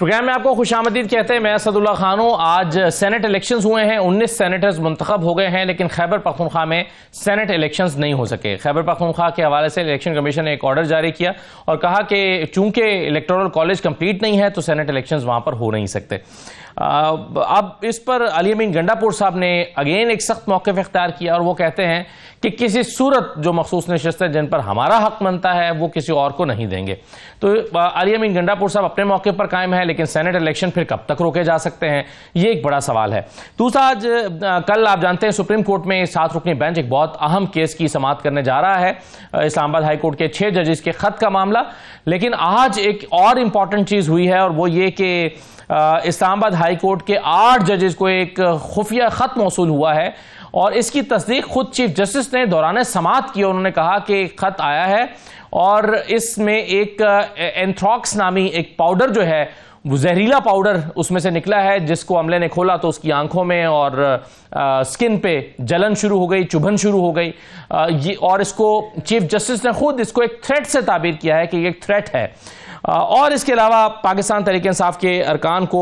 Programme में आपको खुशामदीद कहते हैं। मैं असदुल्ला खान हूं। आज सेनेट इलेक्शंस हुए हैं, 19 सेनेटर्स मुंतखब हो गए हैं, लेकिन खैबर पख्तूनख्वा में सेनेट इलेक्शंस नहीं हो सके। खैबर पख्तूनख्वा के हवाले से इलेक्शन कमीशन ने एक ऑर्डर जारी किया और कहा कि चूंकि इलेक्टोरल कॉलेज कंप्लीट नहीं है तो सेनेट इलेक्शंस वहां पर हो नहीं सकते। अब इस पर अली अमीन गंडापुर साहब ने अगेन एक सख्त मौक़िफ़ इख्तियार किया और वो कहते हैं कि किसी सूरत जो मखसूस नशस्तें जिन पर हमारा हक बनता है वो किसी और को नहीं देंगे। तो अली अमीन गंडापुर साहब अपने मौके पर कायम है, लेकिन सेनेट इलेक्शन फिर कब तक रोके जा सकते हैं, ये एक बड़ा सवाल है। दूसरा, आज कल आप जानते हैं सुप्रीम कोर्ट में 7 रुकनी बेंच एक बहुत अहम केस की समाअत करने जा रहा है, इस्लामाबाद हाई कोर्ट के 6 जजेस के खत का मामला। लेकिन आज एक और इंपॉर्टेंट चीज हुई है और वो ये कि इस्लामाबाद हाई कोर्ट के 8 जजेस को एक खुफिया खत मौसूल हुआ है और इसकी तस्दीक खुद चीफ जस्टिस ने दौरान समाअत की। उन्होंने कहा कि खत आया है और इसमें एक एंथ्रॉक्स नामी एक पाउडर जो है, वो जहरीला पाउडर उसमें से निकला है, जिसको अमले ने खोला तो उसकी आंखों में और स्किन पे जलन शुरू हो गई, चुभन शुरू हो गई। और इसको चीफ जस्टिस ने खुद इसको एक थ्रेट से ताबीर किया है कि ये एक थ्रेट है। और इसके अलावा पाकिस्तान तहरीक इंसाफ के अरकान को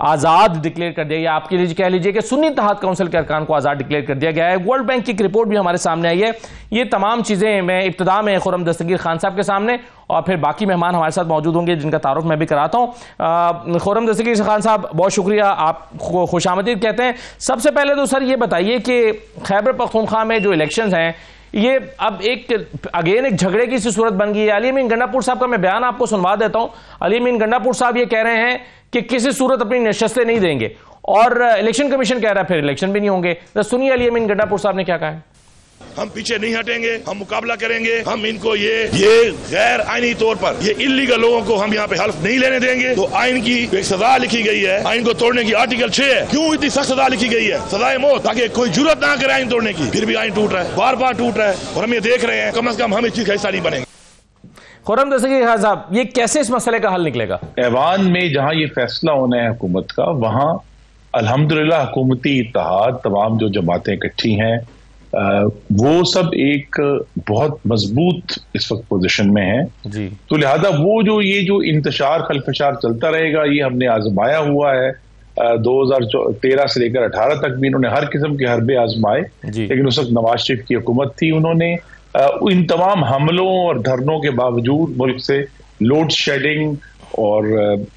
आज़ाद डिक्लेयर कर दिया गया। आपके लिए कह लीजिए कि सुन्नी इत्तेहाद काउंसिल के अरकान को आज़ाद डिक्लेयर कर दिया गया है। वर्ल्ड बैंक की एक रिपोर्ट भी हमारे सामने आई है। ये तमाम चीज़ें मैं इब्तिदा में खुर्रम दस्तगीर खान साहब के सामने और फिर बाकी मेहमान हमारे साथ मौजूद होंगे जिनका तारुफ मैं भी कराता हूँ। खुर्रम दस्तगीर खान साहब, बहुत शुक्रिया, आप खुशामदीद कहते हैं। सबसे पहले तो सर ये बताइए कि खैबर पख्तूनख्वा में जो इलेक्शंस हैं ये अब एक अगेन एक झगड़े की सी सूरत बन गई है। अली अमीन गंडापुर साहब का मैं बयान आपको सुनवा देता हूं। अली अमीन गंडापुर साहब ये कह रहे हैं कि किसी सूरत अपनी नशस्तें नहीं देंगे और इलेक्शन कमीशन कह रहा है फिर इलेक्शन भी नहीं होंगे। तो सुनिए अली अमीन गंडापुर साहब ने क्या कहा है। हम पीछे नहीं हटेंगे, हम मुकाबला करेंगे। हम इनको ये गैर आईनी तौर पर ये इल्लीगल लोगों को हम यहाँ पे हल्फ नहीं लेने देंगे। तो आइन की एक सजा लिखी गई है, आइन को तोड़ने की आर्टिकल 6 है। क्यों इतनी सख्त सजा लिखी गई है, सजाए मौत, ताकि कोई जुर्रत ना करे आइन तोड़ने की। फिर भी आइन टूट रहा है, बार बार टूट रहा है और हम ये देख रहे हैं। कम से कम हम इस चीज का हिस्सा नहीं बनेंगे। खुर्रम दस्तगीर खान साहब, ये कैसे इस मसले का हल निकलेगा? ऐवान में जहां ये फैसला होना है हुकूमत का, वहां अल्हम्दुलिल्लाह हुकूमती इत्तेहाद तमाम जो जमातें इकट्ठी हैं वो सब एक बहुत मजबूत इस वक्त पोजीशन में है जी। तो लिहाजा वो ये जो इंतशार खलफशार चलता रहेगा, ये हमने आजमाया हुआ है। 2013 से लेकर 18 तक भी इन्होंने हर किस्म के हरबे आजमाए, लेकिन उस वक्त नवाज शरीफ की हुकूमत थी। उन्होंने इन तमाम हमलों और धरनों के बावजूद मुल्क से लोड शेडिंग और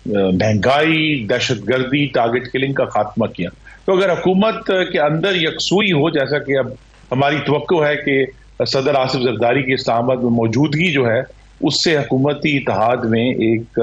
महंगाई, दहशतगर्दी, टारगेट किलिंग का खात्मा किया। तो अगर हुकूमत के अंदर यकसुई हो, जैसा कि अब हमारी तवक्को है कि सदर आसिफ जरदारी की इस्लामाबाद में मौजूदगी जो है उससे हुकूमती इत्तेहाद में एक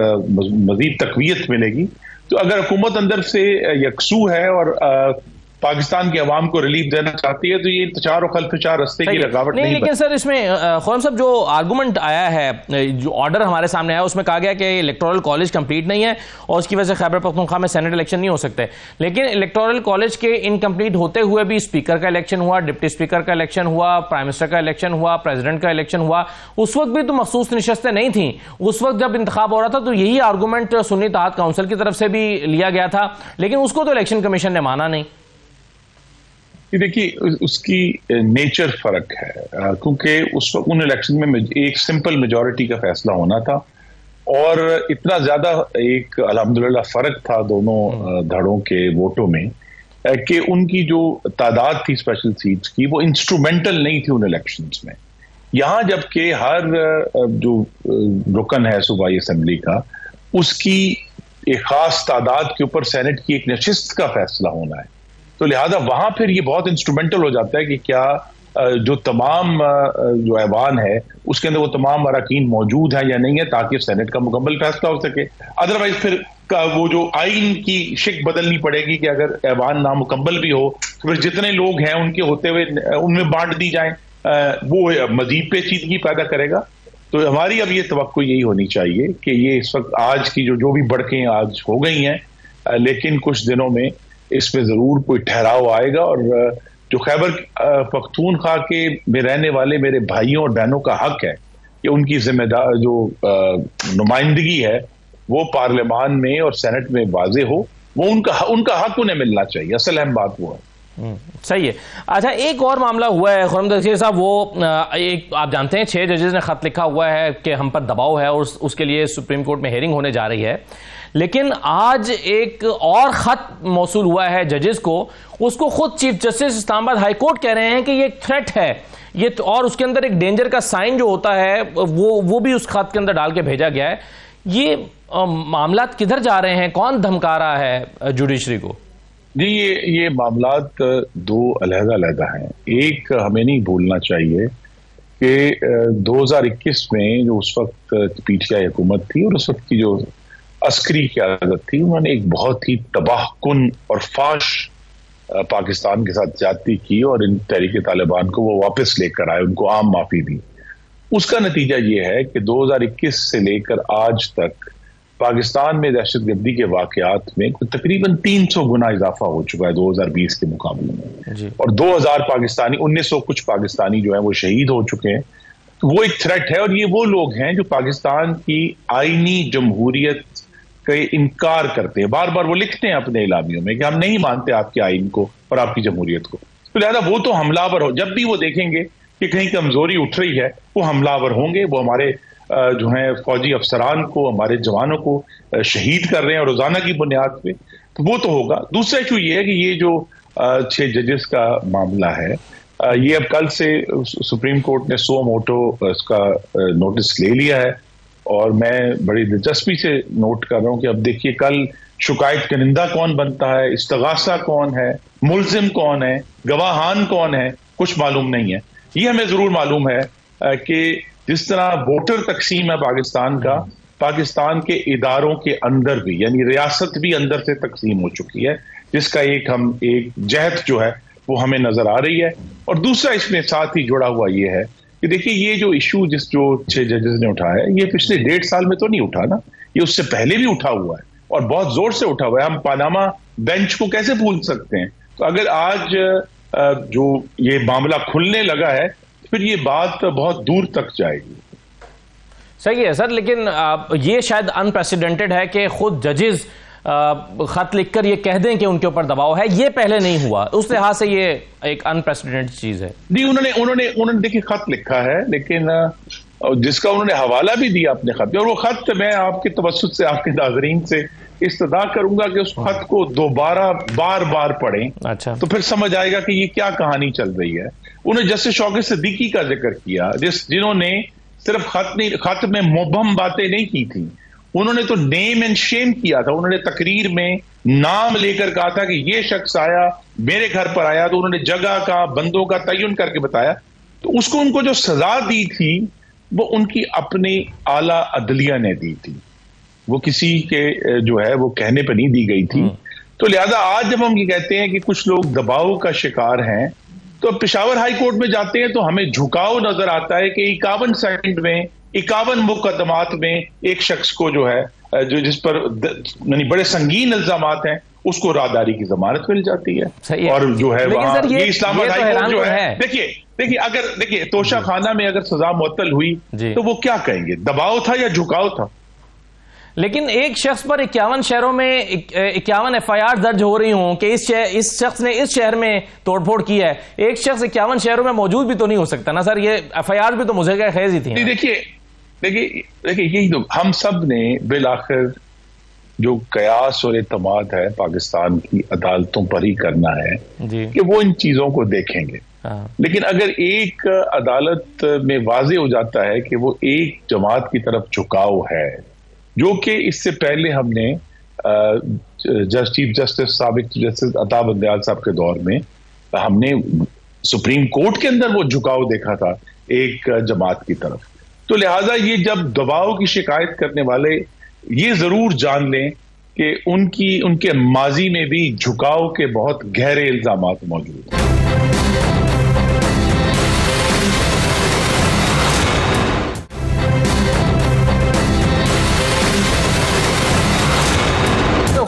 मजीद तकवीयत मिलेगी। तो अगर हुकूमत अंदर से यकसू है और पाकिस्तान की आवाम को रिलीफ देना चाहती है तो ये इंतजार और खलफशार रस्ते की रुकावट नहीं। लेकिन सर इसमें खुर्रम साहब जो आर्गूमेंट आया है, जो ऑर्डर हमारे सामने आया, उसमें कहा गया कि इलेक्टोरल कॉलेज कंप्लीट नहीं है और उसकी वजह से खैबर पख्तूनख्वा में सेनेट इलेक्शन नहीं हो सकते। लेकिन इलेक्टोरल कॉलेज के इनकम्प्लीट होते हुए भी स्पीकर का इलेक्शन हुआ, डिप्टी स्पीकर का इलेक्शन हुआ, प्राइम मिनिस्टर का इलेक्शन हुआ, प्रेसिडेंट का इलेक्शन हुआ। उस वक्त भी तो मखसूस नशस्तें नहीं थी। उस वक्त जब इंतखाब हो रहा था तो यही आर्गूमेंट सुन्नी इत्तेहाद काउंसिल की तरफ से भी लिया गया था, लेकिन उसको तो इलेक्शन कमीशन ने माना नहीं। देखिए उसकी नेचर फर्क है, क्योंकि उस वक्त उन इलेक्शन में एक सिंपल मेजॉरिटी का फैसला होना था और इतना ज्यादा एक अल्हम्दुलिल्लाह फर्क था दोनों धड़ों के वोटों में कि उनकी जो तादाद थी स्पेशल सीट्स की वो इंस्ट्रूमेंटल नहीं थी उन इलेक्शंस में। यहाँ जबकि हर जो रुकन है सूबाई असेंबली का, उसकी एक खास तादाद के ऊपर सेनेट की एक नशिस्त का फैसला होना है। तो लिहाजा वहां फिर ये बहुत इंस्ट्रूमेंटल हो जाता है कि क्या जो तमाम जो ऐवान है उसके अंदर वो तमाम अरकान मौजूद हैं या नहीं है, ताकि सेनेट का मुकम्मल फैसला हो सके। अदरवाइज फिर वो जो आइन की शिक बदलनी पड़ेगी कि अगर ऐवान नामुकम्मल भी हो तो फिर जितने लोग हैं उनके होते हुए उनमें बांट दी जाए, वो मजीद पेचीदगी पैदा करेगा। तो हमारी अब ये तवक्को यही होनी चाहिए कि ये इस वक्त आज की जो भी बढ़कें आज हो गई हैं, लेकिन कुछ दिनों में इसमें जरूर कोई ठहराव आएगा और जो खैबर पख्तूनख्वा के में रहने वाले मेरे भाइयों और बहनों का हक है कि उनकी जिम्मेदार जो नुमाइंदगी है वो पार्लियामान में और सेनेट में वाजे हो, वो उनका हक उन्हें मिलना चाहिए। असल अहम बात वो है। सही है। अच्छा, एक और मामला हुआ है खुर्रम दस्तगीर साहब, वो एक आप जानते हैं 6 जजेस ने खत लिखा हुआ है कि हम पर दबाव है और उसके लिए सुप्रीम कोर्ट में हेयरिंग होने जा रही है, लेकिन आज एक और खत मौसूल हुआ है जजेस को, उसको खुद chief justice Islamabad high court कह रहे हैं कि ये एक थ्रेट है ये, और उसके अंदर एक डेंजर का साइन जो होता है वो भी उस खत के अंदर डाल के भेजा गया है। ये मामला किधर जा रहे हैं, कौन धमका रहा है जुडिशरी को? जी, ये मामलात दो अलग-अलग हैं। एक हमें नहीं भूलना चाहिए कि 2021 में जो उस वक्त पीटीआई हुकूमत थी और उस वक्त की जो अस्करी क़यादत थी, उन्होंने एक बहुत ही तबाहकुन और फाश पाकिस्तान के साथ ज्यादती की और इन तहरीक तालिबान को वो वापस लेकर आए, उनको आम माफी दी। उसका नतीजा ये है कि 2021 से लेकर आज तक पाकिस्तान में दहशतगर्दी के वाकयात में तकरीबन 300 गुना इजाफा हो चुका है 2020 के मुकाबले में, और 2000 पाकिस्तानी 1900 कुछ पाकिस्तानी जो है वो शहीद हो चुके हैं। तो वो एक थ्रेट है, और ये वो लोग हैं जो पाकिस्तान की आईनी जमहूरियत का इनकार करते हैं। बार बार वो लिखते हैं अपने इलामियों में कि हम नहीं मानते आपके आइन को और आपकी जमहूरियत को। तो लिहाजा वो तो हमलावर हो, जब भी वो देखेंगे कि कहीं कमजोरी उठ रही है वो हमलावर होंगे। वो हमारे जो है फौजी अफसरान को, हमारे जवानों को शहीद कर रहे हैं रोजाना की बुनियाद पे, तो वो तो होगा। दूसरा इशू ये है कि ये जो 6 जजेस का मामला है, ये अब कल से सुप्रीम कोर्ट ने सो मोटो इसका नोटिस ले लिया है, और मैं बड़ी दिलचस्पी से नोट कर रहा हूं कि अब देखिए कल शिकायत कनिंदा कौन बनता है, इस्तगासा कौन है, मुल्जिम कौन है, गवाहान कौन है, कुछ मालूम नहीं है। ये हमें जरूर मालूम है कि जिस तरह वोटर तकसीम है पाकिस्तान का, पाकिस्तान के इदारों के अंदर भी, यानी रियासत भी अंदर से तकसीम हो चुकी है, जिसका एक जहद जो है वो हमें नजर आ रही है। और दूसरा इसमें साथ ही जुड़ा हुआ ये है कि देखिए ये जो इशू जो 6 जजेस ने उठाया है, ये पिछले 1.5 साल में तो नहीं उठा ना, ये उससे पहले भी उठा हुआ है और बहुत जोर से उठा हुआ है। हम पानामा बेंच को कैसे भूल सकते हैं? तो अगर आज जो ये मामला खुलने लगा है, फिर ये बात बहुत दूर तक जाएगी। सही है सर, लेकिन ये शायद अनप्रेसिडेंटेड है कि खुद जजेस खत लिखकर ये कह दें कि उनके ऊपर दबाव है, ये पहले नहीं हुआ। उस लिहाज से ये एक अनप्रेसिडेंटेड चीज है। नहीं, उन्होंने देखिए खत लिखा है, लेकिन जिसका उन्होंने हवाला भी दिया अपने खत, और वो खत मैं आपके तवज्जुह से, आपके नाज़रीन से इस्तदा करूंगा कि उस खत को दोबारा बार बार पढ़ें। अच्छा, तो फिर समझ आएगा कि ये क्या कहानी चल रही है। उन्होंने जस्टिस शौकत सिद्दीकी का जिक्र किया, जिन्होंने सिर्फ खत में मुबहम बातें नहीं की थी, उन्होंने तो नेम एंड शेम किया था। उन्होंने तकरीर में नाम लेकर कहा था कि ये शख्स आया, मेरे घर पर आया, तो उन्होंने जगह का, बंदों का तयन करके बताया। तो उसको उनको जो सजा दी थी वो उनकी अपनी आला अदलिया ने दी थी, वो किसी के जो है वो कहने पर नहीं दी गई थी। तो लिहाजा आज जब हम ये कहते हैं कि कुछ लोग दबाव का शिकार हैं, तो पेशावर हाई कोर्ट में जाते हैं तो हमें झुकाव नजर आता है कि 51 सेकंड में 51 मुकदमात में एक शख्स को जो है जो जिस पर बड़े संगीन इल्जामात हैं, उसको राहदारी की जमानत मिल जाती है। और जो है वहां ये इस्लामाबाद हाई कोर्ट जो है, देखिए अगर तोशा खाना में अगर सजा मुअत्तल हुई तो वो क्या कहेंगे, दबाव था या झुकाव था? लेकिन एक शख्स पर 51 शहरों में 51 FIR दर्ज हो रही हूं कि इस शख्स ने इस शहर में तोड़फोड़ की है, एक शख्स 51 शहरों में मौजूद भी तो नहीं हो सकता ना सर, ये FIR भी तो मुझे क्या खेज ही थी। देखिए यही तो हम सब ने बिल आखिर जो कयास और एतमाद है पाकिस्तान की अदालतों पर ही करना है कि वो इन चीजों को देखेंगे। लेकिन अगर एक अदालत में वाजे हो जाता है कि वो एक जमात की तरफ झुकाव है, जो कि इससे पहले हमने चीफ जस्टिस साबिक जस्टिस अता बंदयाल साहब के दौर में हमने सुप्रीम कोर्ट के अंदर वो झुकाव देखा था एक जमात की तरफ। तो लिहाजा ये जब दबाव की शिकायत करने वाले ये जरूर जान लें कि उनके माजी में भी झुकाव के बहुत गहरे इल्जामात मौजूद हैं।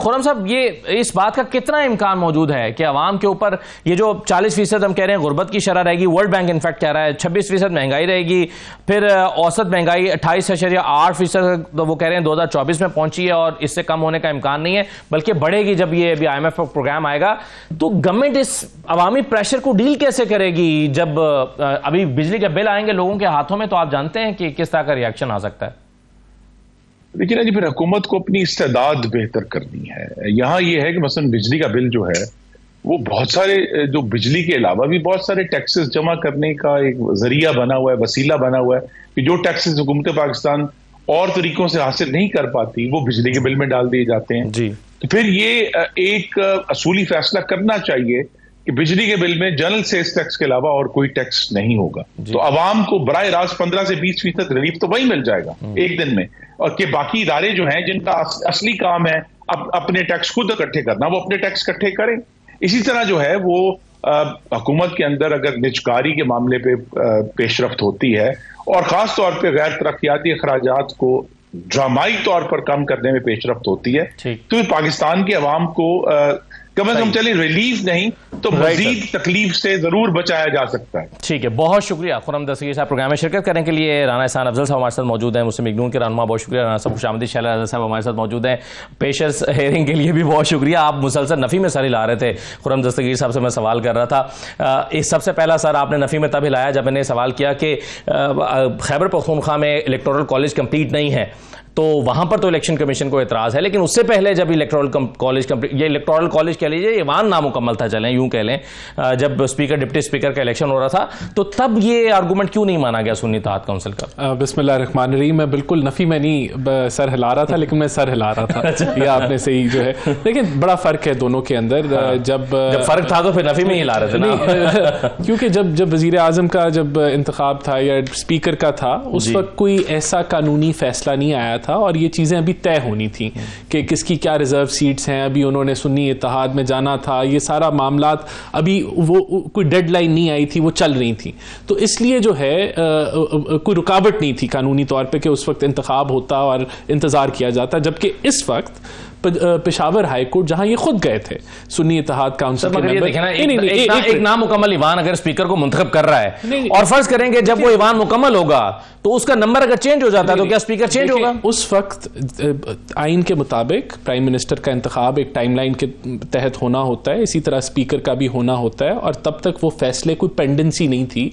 खुरम साहब, ये इस बात का कितना इम्कान मौजूद है कि अवाम के ऊपर ये जो 40% हम कह रहे हैं गुर्बत की शरह रहेगी, वर्ल्ड बैंक इनफैक्ट कह रहा है 26% महंगाई रहेगी, फिर औसत महंगाई 28.8% तो वो कह रहे हैं 2024 में पहुंची है और इससे कम होने का इम्कान नहीं है, बल्कि बढ़ेगी जब ये अभी IMF प्रोग्राम आएगा। तो गवर्नमेंट इस अवामी प्रेशर को डील कैसे करेगी जब अभी बिजली के बिल आएंगे लोगों के हाथों में, तो आप जानते हैं कि किस तरह का रिएक्शन आ सकता है। लेकिन जी फिर हुकूमत को अपनी इस्तेदाद बेहतर करनी है। यहाँ ये है कि मसलन बिजली का बिल जो है वो बहुत सारे, जो बिजली के अलावा भी बहुत सारे टैक्सेस जमा करने का एक जरिया बना हुआ है, वसीला बना हुआ है कि जो टैक्सेस हुकूमत पाकिस्तान और तरीकों से हासिल नहीं कर पाती वो बिजली के बिल में डाल दिए जाते हैं जी। तो फिर ये एक असूली फैसला करना चाहिए कि बिजली के बिल में जनरल सेल्स टैक्स के अलावा और कोई टैक्स नहीं होगा, तो अवाम को बराह रास्त 15 से 20% रिलीफ तो वही मिल जाएगा एक दिन में, और कि बाकी इदारे जो हैं जिनका असली काम है अपने टैक्स खुद इकट्ठे करना, वो अपने टैक्स इकट्ठे करें। इसी तरह जो है वो हुकूमत के अंदर अगर निजकारी के मामले पे पेशरफ्त होती है और खास तौर पे गैर तरक्याती अखराजात को ड्रामाई तौर पर कम करने में पेशरफ्त होती है, तो पाकिस्तान के अवाम को कम से कम चलिए रिलीफ नहीं तो मजीद तकलीफ से जरूर बचाया जा सकता है। ठीक है, बहुत शुक्रिया खुरम दस्तगीर साहब प्रोग्राम में शिरकत करने के लिए। राना एहसान अफजल साहब हमारे साथ मौजूद हैं, मुस्लिम लीग नून के रहनुमा, बहुत शुक्रिया। राना साहब खुशामदीद। शैला साहब हमारे साथ मौजूद हैं, पेशर्स हेयरिंग के लिए भी बहुत शुक्रिया। आप मुसलसल नफ़ी में सर हिला रहे थे, खुरम दस्तगीर साहब से मैं सवाल कर रहा था। इस सबसे पहला सर आपने नफ़ी में तब हिलाया जब मैंने सवाल किया कि खैबर पख्तूनख्वा में इलेक्टोरल कॉलेज कंप्लीट नहीं है, तो वहां पर तो इलेक्शन कमीशन को एतराज है, लेकिन उससे पहले जब इलेक्टोरल कॉलेज कह लीजिए ईवान नामुकम्मल था, चलें यूं कह लें, जब स्पीकर डिप्टी स्पीकर का इलेक्शन हो रहा था, तो तब ये आर्गूमेंट क्यों नहीं माना गया सुन्नी इत्तेहाद काउंसिल का? बिस्मिल्लाहिर्रहमानिर्रहीम। मैं बिल्कुल नफी में नहीं सर हिला रहा था, लेकिन मैं सर हिला रहा था। ये आपने सही जो है, लेकिन बड़ा फर्क है दोनों के अंदर। जब फर्क था तो फिर नफी में ही हिला रहे थे ना। क्योंकि जब वजीर आजम का जब इंतखाब था या स्पीकर का था, उस वक्त कोई ऐसा कानूनी फैसला नहीं आया था और ये चीजें अभी तय होनी थी कि किसकी क्या रिजर्व सीट्स हैं। अभी उन्होंने सुन्नी इत्तेहाद में जाना था, ये सारा मामलात अभी वो कोई डेडलाइन नहीं आई थी, वो चल रही थी, तो इसलिए जो है कोई रुकावट नहीं थी कानूनी तौर पे कि उस वक्त इंतखाब होता और इंतजार किया जाता। जबकि इस वक्त पेशावर हाई कोर्ट जहां ये खुद गए थे सुन्नी इत्तेहाद काउंसिल के मेंबर, एक नामुकम्मल ईवान अगर स्पीकर को मुंतखब कर रहा है और फर्ज करेंगे जब वो ईवान मुकम्मल होगा तो उसका नंबर अगर चेंज हो जाता है तो क्या स्पीकर चेंज होगा? उस वक्त आइन के मुताबिक प्राइम मिनिस्टर का इंतखाब एक टाइमलाइन के तहत होना होता है, इसी तरह स्पीकर का भी होना होता है, और तब तक वो फैसले कोई पेंडेंसी नहीं थी,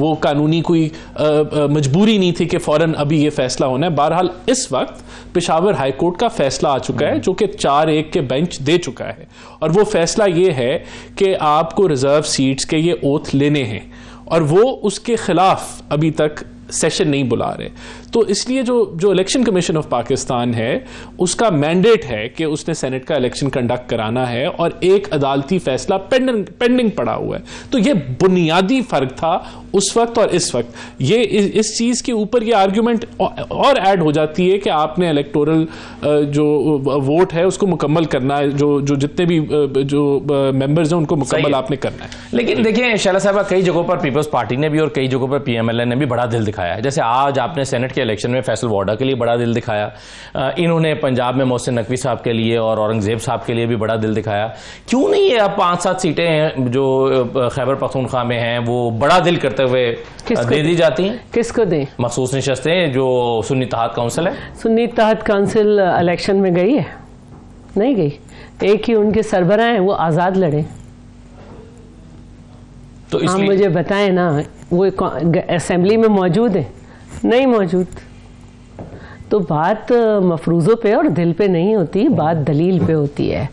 वो कानूनी कोई मजबूरी नहीं थी कि फौरन अभी ये फैसला होना है। बहरहाल इस वक्त पेशावर हाई कोर्ट का फैसला आ चुका है जो कि 4-1 के बेंच दे चुका है, और वो फैसला ये है कि आपको रिजर्व सीट्स के ये ओथ लेने हैं, और वो उसके खिलाफ अभी तक सेशन नहीं बुला रहे। तो इसलिए जो इलेक्शन कमीशन ऑफ पाकिस्तान है उसका मैंडेट है कि उसने सेनेट का इलेक्शन कंडक्ट कराना है, और एक अदालती फैसला पेंडिंग पड़ा हुआ है। तो ये बुनियादी फर्क था उस वक्त और इस वक्त। ये इस चीज के ऊपर ये आर्ग्यूमेंट और ऐड हो जाती है कि आपने इलेक्टोरल जो वोट है उसको मुकम्मल करना है, जो जितने भी जो मेंबर्स हैं उनको मुकम्मल आपने करना है। लेकिन देखिए शैला साहब, कई जगहों पर पीपल्स पार्टी ने भी और कई जगहों पर PMLN ने भी बड़ा दिल दिखाया है। जैसे आज आपने सेनेट के इलेक्शन में फैसल वाडा के लिए बड़ा दिल दिखाया, इन्होंने पंजाब में मोहसिन नकवी साहब के लिए और औरंगजेब साहब के लिए भी बड़ा दिल दिखाया। क्यों नहीं है अब 5-7 सीटें हैं जो खैबर पख्तूनख्वा में हैं वो बड़ा दिल करते हुए दे दी जाती हैं? किसको दें? मखसूस नशस्तें जो सुन्नी इत्तेहाद काउंसिल है। सुन्नी इत्तेहाद काउंसिल इलेक्शन में गई है? नहीं गई। एक ही उनके सरबराह हैं, वो आज़ाद लड़े। तो आप मुझे बताएं ना, वो असेंबली में मौजूद है? नहीं मौजूद। तो बात मफरूज़ों पे और दिल पे नहीं होती, बात दलील पे होती है।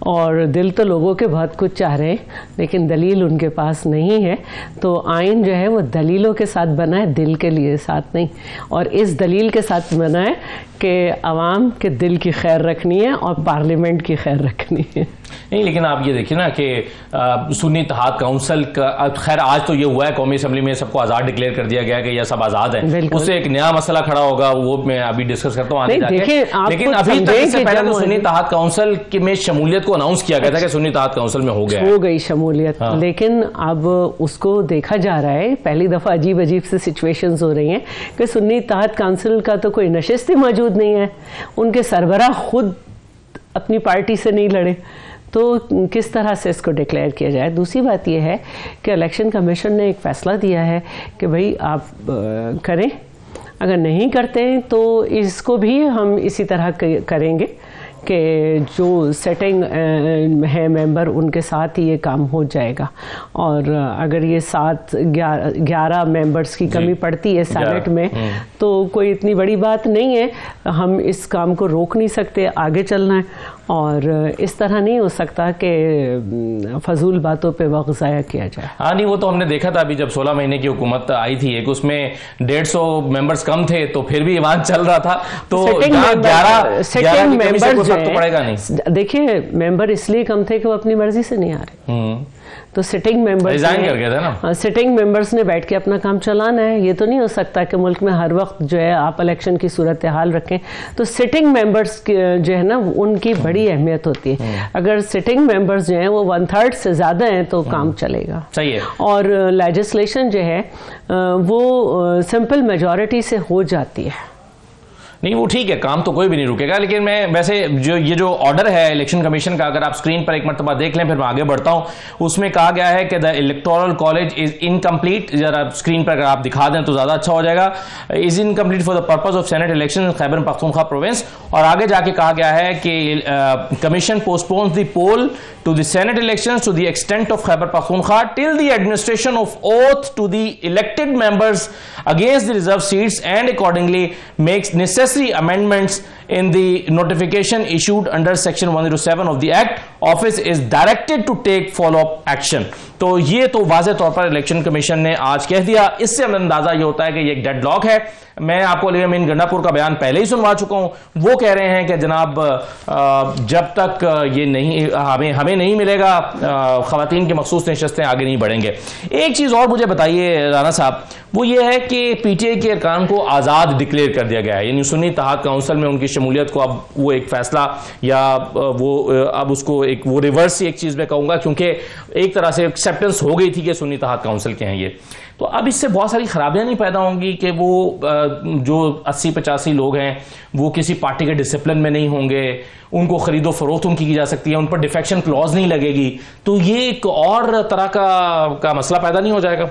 और दिल तो लोगों के बहुत कुछ चाह रहे हैं, लेकिन दलील उनके पास नहीं है। तो आइन जो है वो दलीलों के साथ बना है, दिल के लिए साथ नहीं। और इस दलील के साथ बना है कि आवाम के दिल की खैर रखनी है और पार्लियामेंट की खैर रखनी है। नहीं, लेकिन आप ये देखिए ना कि सुन्नी इत्तेहाद काउंसिल का, खैर आज तो ये हुआ है कौमी असेंबली में सबको आज़ाद डिक्लेयर कर दिया गया कि यह सब आज़ाद है, उससे एक नया मसला खड़ा होगा, वो मैं अभी डिस्कस करता हूँ आगे जाके। लेकिन अभी तक इससे पहले तो सुन्नी इत्तेहाद काउंसिल में शमूलियत को अनाउंस किया गया था कि सुन्नी इत्तेहाद काउंसिल में हो गई शमूलियत। लेकिन अब उसको देखा जा रहा है, पहली दफा अजीब अजीब से सिचुएशंस हो रही हैं कि सुन्नी इत्तेहाद काउंसिल का तो कोई नशिस्त ही मौजूद नहीं है। उनके सरबराह खुद अपनी पार्टी से नहीं लड़े, तो किस तरह से इसको डिक्लेयर किया जाए। दूसरी बात यह है कि इलेक्शन कमीशन ने एक फ़ैसला दिया है कि भाई आप करें, अगर नहीं करते हैं तो इसको भी हम इसी तरह करेंगे कि जो सेटिंग है मेंबर उनके साथ ही ये काम हो जाएगा। और अगर ये 11 मेंबर्स की कमी पड़ती है सेनेट में तो कोई इतनी बड़ी बात नहीं है, हम इस काम को रोक नहीं सकते, आगे चलना है। और इस तरह नहीं हो सकता कि फजूल बातों पे वक्त ज़ाया किया जाए। हाँ नहीं, वो तो हमने देखा था अभी जब 16 महीने की हुकूमत आई थी, एक उसमें 150 मेंबर्स कम थे तो फिर भी ईवान चल रहा था। तो 11 मेंबर्स तो पड़ेगा नहीं। देखिए, मेंबर इसलिए कम थे कि वो अपनी मर्जी से नहीं आ रहे, तो सिटिंग मेंबर्स सिटिंग मेंबर्स ने बैठ के अपना काम चलाना है। ये तो नहीं हो सकता कि मुल्क में हर वक्त जो है आप इलेक्शन की सूरत हाल रखें। तो सिटिंग मेंबर्स जो है ना, उनकी बड़ी अहमियत होती है। अगर सिटिंग मेंबर्स जो हैं वो 1/3 से ज़्यादा हैं तो काम चलेगा। सही है। और लेजिस्लेशन जो है वो सिंपल मेजॉरिटी से हो जाती है। नहीं वो ठीक है, काम तो कोई भी नहीं रुकेगा। लेकिन मैं वैसे जो ऑर्डर है इलेक्शन कमीशन का, अगर आप स्क्रीन पर एक मरतबा देख लें फिर मैं आगे बढ़ता हूं। उसमें कहा गया है कि the electoral college is incomplete. जरा स्क्रीन पर अगर आप दिखा दें तो ज्यादा अच्छा हो जाएगा। Is incomplete for the purpose of Senate election Khyber Pakhtunkhwa province. और आगे जाके कहा गया है कि commission postpones the poll to the Senate elections to the extent of Khyber Pakhtunkhwa till the administration of oath to the elected members against the reserved seats, and accordingly makes necessary amendments in the notification issued under section 107 of the act. Office is directed to take follow-up action. तो ये तो वाज़े तौर पर election commission ने आज कह दिया। इससे हमें अंदाजा ये होता है कि ये एक डेडलॉक है। मैं आपको अली अमीन गंडापुर का बयान पहले ही सुनवा चुका हूं। वो कह रहे हैं कि जनाब जब तक ये नहीं हमें नहीं मिलेगा खवातीन की मखसूस नशस्तें आगे नहीं बढ़ेंगे। एक चीज़ और मुझे बताइए राना साहब, वो ये है कि पीटीआई के अरकान को आज़ाद डिक्लेयर कर दिया गया है, यानी सुन्नी इत्तेहाद काउंसिल में उनकी शमूलियत को अब वो एक फैसला या वो अब उसको एक वो रिवर्स ही एक चीज़ में कहूँगा, क्योंकि एक तरह से एक्सेप्टेंस हो गई थी कि सुन्नी इत्तेहाद काउंसिल के हैं ये। तो अब इससे बहुत सारी खराबियां नहीं पैदा होंगी कि वो जो 80-85 लोग हैं वो किसी पार्टी के डिसिप्लिन में नहीं होंगे, उनको खरीदो फरोख्त उनकी की जा सकती है, उन पर डिफेक्शन क्लॉज नहीं लगेगी, तो ये एक और तरह का मसला पैदा नहीं हो जाएगा?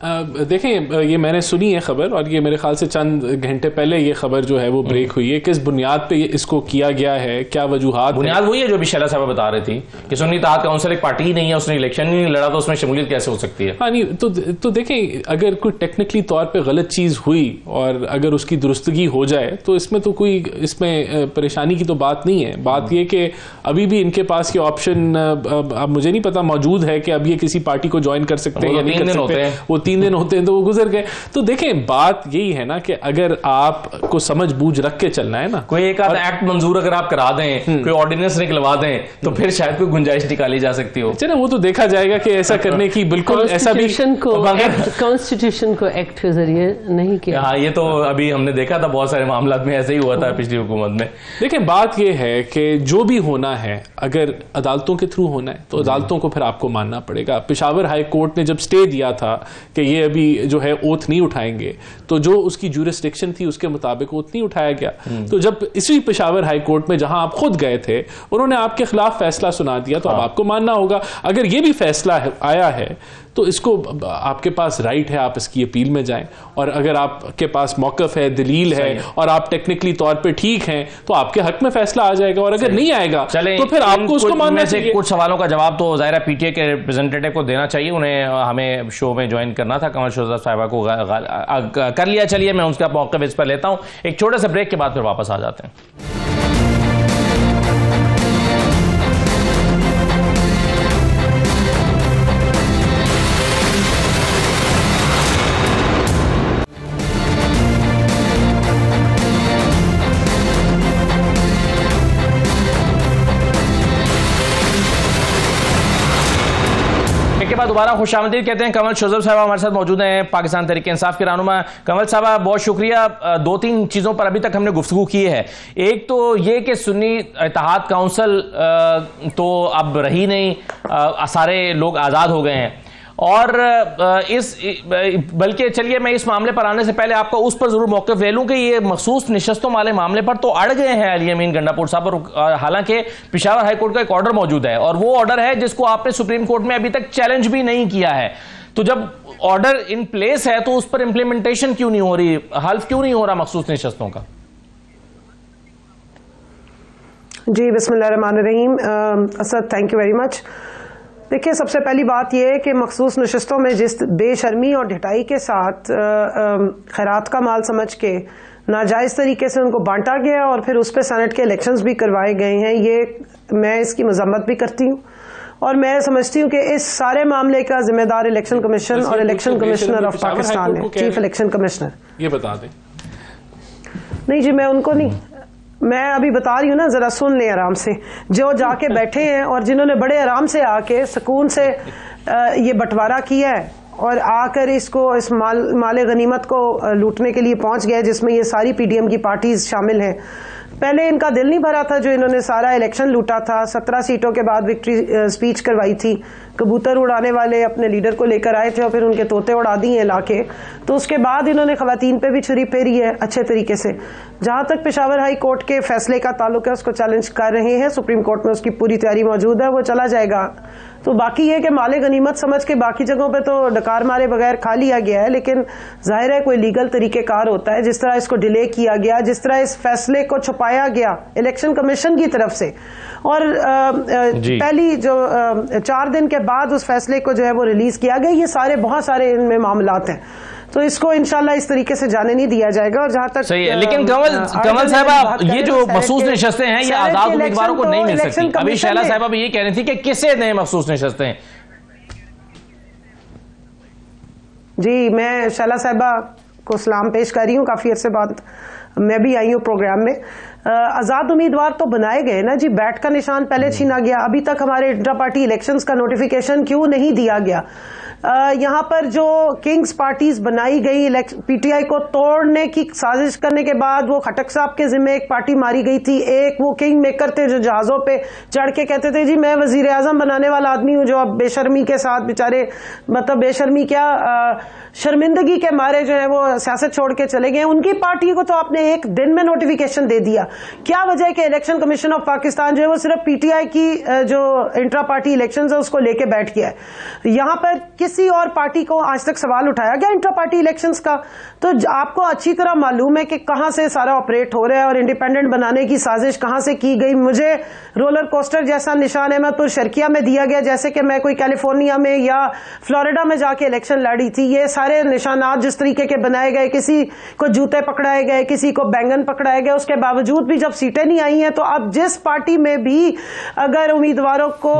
देखें, ये मैंने सुनी है खबर, और ये मेरे ख्याल से चंद घंटे पहले ये खबर जो है वो ब्रेक हुई है। किस बुनियाद पे इसको किया गया है, क्या वजूहात? बुनियाद वही है जो भी शैला साहब बता रहे थी कि सुन्नी इत्तेहाद काउंसिल एक पार्टी ही नहीं है, उसने इलेक्शन ही नहीं लड़ा, तो उसमें शमूलियत कैसे हो सकती है? हाँ नहीं, तो देखें, अगर कोई टेक्निकली तौर पर गलत चीज़ हुई और अगर उसकी दुरुस्तगी हो जाए तो इसमें तो कोई इसमें परेशानी की तो बात नहीं है। बात यह कि अभी भी इनके पास ये ऑप्शन, अब मुझे नहीं पता मौजूद है कि अब ये किसी पार्टी को ज्वाइन कर सकते हैं या नहीं कर सकते। वो 3 दिन होते हैं तो वो गुजर गए। तो देखें, बात यही है ना कि अगर आपको समझ बूझ रख के चलना है ना, कोई एक आधा एक्ट मंजूर अगर आप करा दें, कोई ऑर्डिनेंस निकलवा दें, तो फिर शायद कोई गुंजाइश निकाली जा सकती हो। चलो वो तो देखा जाएगा कि ऐसा करने की बिल्कुल ऐसा भी कॉन्स्टिट्यूशन को एक्ट के जरिए नहीं किया। हाँ, ये तो अभी हमने देखा था, बहुत सारे मामला में ऐसे ही हुआ था पिछली हुकूमत में। देखें, बात यह है कि जो भी होना है अगर अदालतों के थ्रू होना है तो अदालतों को फिर आपको मानना पड़ेगा। पेशावर हाई कोर्ट ने जब स्टे दिया था कि ये अभी जो है ओथ नहीं उठाएंगे, तो जो उसकी ज्यूरिसडिक्शन थी उसके मुताबिक ओथ नहीं उठाया गया। तो जब इसी पेशावर हाई कोर्ट में जहां आप खुद गए थे उन्होंने आपके खिलाफ फैसला सुना दिया, तो अब आपको मानना होगा। अगर ये भी फैसला आया है तो इसको आपके पास राइट है, आप इसकी अपील में जाएं, और अगर आपके पास मौक़िफ़ है, दलील है और आप टेक्निकली तौर पे ठीक हैं तो आपके हक में फैसला आ जाएगा, और अगर नहीं आएगा तो फिर आपको उसको मानना चाहिए। कुछ सवालों का जवाब तो ज़ाहिर है पीटीआई के रिप्रेजेंटेटिव को देना चाहिए, उन्हें हमें शो में ज्वाइन करना था, कमल शोज़ा साहिबा को कर लिया। चलिए मैं उसका मौक़िफ़ इस पर लेता हूँ, एक छोटे से ब्रेक के बाद फिर वापस आ जाते हैं। दोबारा खुशामदीद कहते हैं। कमल शोज़ब साहब हमारे साथ मौजूद हैं, पाकिस्तान तहरीक इंसाफ के रहनुमा। कमल साहब बहुत शुक्रिया। 2-3 चीज़ों पर अभी तक हमने गुफ्तगू की है। एक तो ये कि सुन्नी इत्तेहाद काउंसिल तो अब रही नहीं, सारे लोग आज़ाद हो गए हैं, और बल्कि चलिए मैं इस मामले पर आने से पहले आपका उस पर जरूर मौक़िफ़ ले लूं कि ये मखसूस निशस्तों वाले मामले पर तो अड़ गए हैं अली अमीन गंडापुर साहब, और हालांकि पेशावर हाई कोर्ट का एक ऑर्डर मौजूद है और वो ऑर्डर है जिसको आपने सुप्रीम कोर्ट में अभी तक चैलेंज भी नहीं किया है। तो जब ऑर्डर इन प्लेस है तो उस पर इंप्लीमेंटेशन क्यों नहीं हो रही, हल्फ क्यों नहीं हो रहा मखसूस निशस्तों का? जी बिस्मिल्लाहिर्रहमानिर्रहीम। Asad, thank you very much. देखिए, सबसे पहली बात यह है कि मखसूस नशस्तों में जिस बेशर्मी और ढिठाई के साथ खैरात का माल समझ के नाजायज़ तरीके से उनको बांटा गया और फिर उस पर सेनेट के इलेक्शंस भी करवाए गए हैं, ये मैं इसकी मजम्मत भी करती हूँ और मैं समझती हूँ कि इस सारे मामले का जिम्मेदार इलेक्शन कमीशन और इलेक्शन कमिश्नर ऑफ पाकिस्तान है, चीफ इलेक्शन कमिश्नर। ये बता दें। नहीं जी, मैं उनको नहीं, मैं अभी बता रही हूँ ना, जरा सुन लें आराम से। जो जाके बैठे हैं और जिन्होंने बड़े आराम से आके सुकून से ये बंटवारा किया है और आकर इसको इस माले गनीमत को लूटने के लिए पहुंच गए, जिसमें ये सारी पीडीएम की पार्टीज शामिल हैं। पहले इनका दिल नहीं भरा था जो इन्होंने सारा इलेक्शन लूटा था, 17 सीटों के बाद विक्ट्री स्पीच करवाई थी, कबूतर उड़ाने वाले अपने लीडर को लेकर आए थे और फिर उनके तोते उड़ा दिए लाके। तो उसके बाद इन्होंने खवातीन पे भी छुरी फेरी है अच्छे तरीके से। जहां तक पेशावर हाई कोर्ट के फैसले का ताल्लुक है उसको चैलेंज कर रहे हैं, सुप्रीम कोर्ट में उसकी पूरी तैयारी मौजूद है, वो चला जाएगा। तो बाकी ये कि माले गनीमत समझ के बाकी जगहों पे तो डकार मारे बगैर खा लिया गया है, लेकिन जाहिर है कोई लीगल तरीकेकार होता है। जिस तरह इसको डिले किया गया, जिस तरह इस फैसले को छुपाया गया इलेक्शन कमीशन की तरफ से, और पहली जो 4 दिन के बाद उस फैसले को जो है वो रिलीज किया गया, ये सारे बहुत सारे इनमें मामलात हैं। तो इसको इंशाल्लाह इस तरीके से जाने नहीं दिया जाएगा। और जहां तक सही है, लेकिन कमल साहब ये जो मखसूस निशस्तें हैं ये आजाद उम्मीदवारों को नहीं मिल सकती। अभी शैला साहबा भी ये कह रही थी कि किसे दें मखसूस निशस्तें। जी, मैं शैला साहबा को सलाम पेश कर रही हूँ, काफी अरसे बाद मैं भी आई हूँ प्रोग्राम में। आजाद उम्मीदवार तो बनाए गए ना जी, बैट का निशान पहले छीना गया। अभी तक हमारे इंटर पार्टी इलेक्शंस का नोटिफिकेशन क्यों नहीं दिया गया? यहाँ पर जो किंग्स पार्टीज बनाई गई पीटीआई को तोड़ने की साजिश करने के बाद वो खटक साहब के जिम्मे एक पार्टी मारी गई थी। एक वो किंग मेकर थे जो जहाजों पे चढ़ के कहते थे जी मैं वजीर आजम बनाने वाला आदमी हूँ, जो अब बेशर्मी के साथ बेचारे, मतलब बेशर्मी क्या शर्मिंदगी के मारे जो है वो सियासत छोड़ के चले गए। उनकी पार्टी को तो आपने एक दिन में नोटिफिकेशन दे दिया। क्या वजह है कि इलेक्शन कमीशन ऑफ पाकिस्तान जो है वो सिर्फ पीटीआई की जो इंट्रा पार्टी इलेक्शन है उसको लेके बैठ गया है? यहाँ पर किसी और पार्टी को आज तक सवाल उठाया गया इंट्रा पार्टी इलेक्शंस का? तो आपको अच्छी तरह मालूम है कि कहां से सारा ऑपरेट हो रहा है और इंडिपेंडेंट बनाने की साजिश कहां से की गई। मुझे रोलर कोस्टर जैसा निशान अहमदपुर शर्किया में दिया गया, जैसे कि मैं कोई कैलिफोर्निया में या फ्लोरिडा में जाके इलेक्शन लड़ी थी। ये सारे निशानात जिस तरीके के बनाए गए, किसी को जूते पकड़ाए गए, किसी को बैंगन पकड़ाए गए, उसके बावजूद भी जब सीटें नहीं आई हैं तो अब जिस पार्टी में भी अगर उम्मीदवारों को